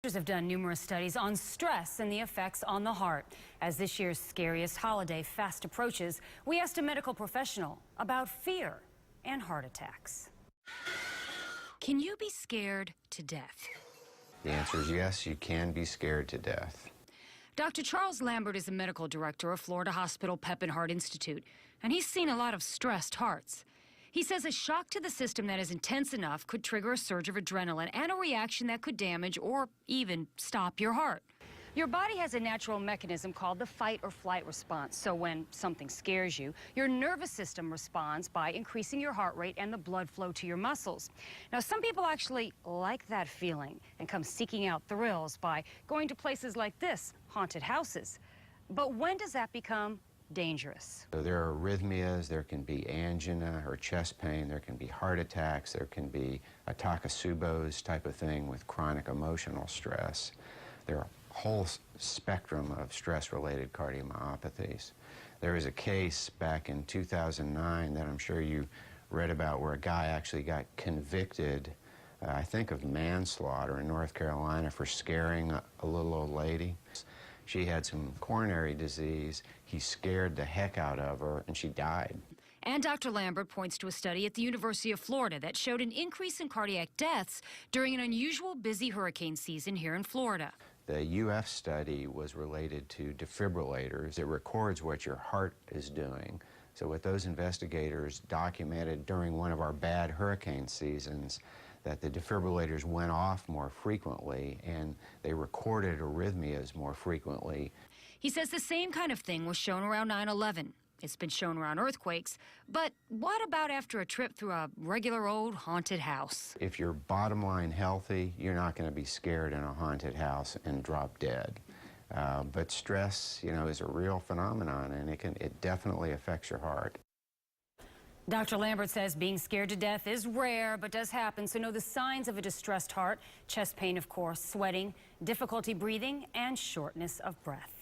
Doctors have done numerous studies on stress and the effects on the heart. As this year's scariest holiday fast approaches, we asked a medical professional about fear and heart attacks. Can you be scared to death? The answer is yes, you can be scared to death. Dr. Charles Lambert is the medical director of Florida Hospital Pepin Heart Institute, and he's seen a lot of stressed hearts. He says a shock to the system that is intense enough could trigger a surge of adrenaline and a reaction that could damage or even stop your heart. Your body has a natural mechanism called the fight or flight response. So when something scares you, your nervous system responds by increasing your heart rate and the blood flow to your muscles. Now, some people actually like that feeling and come seeking out thrills by going to places like this, haunted houses. But when does that become dangerous? So there are arrhythmias, there can be angina or chest pain, there can be heart attacks, there can be a Takotsubo's type of thing with chronic emotional stress. There are a whole spectrum of stress-related cardiomyopathies. There was a case back in 2009 that I'm sure you read about where a guy actually got convicted, I think of manslaughter in North Carolina for scaring a little old lady. She had some coronary disease. He scared the heck out of her, and she died. And Dr. Lambert points to a study at the University of Florida that showed an increase in cardiac deaths during an unusual busy hurricane season here in Florida. The UF study was related to defibrillators. It records what your heart is doing. So what those investigators documented during one of our bad hurricane seasons, that the defibrillators went off more frequently and they recorded arrhythmias more frequently. He says the same kind of thing was shown around 9/11. It's been shown around earthquakes. But what about after a trip through a regular old haunted house? If you're bottom line healthy, you're not going to be scared in a haunted house and drop dead. But stress, is a real phenomenon, and it definitely affects your heart. Dr. Lambert says being scared to death is rare, but does happen. So know the signs of a distressed heart: chest pain, of course, sweating, difficulty breathing, and shortness of breath.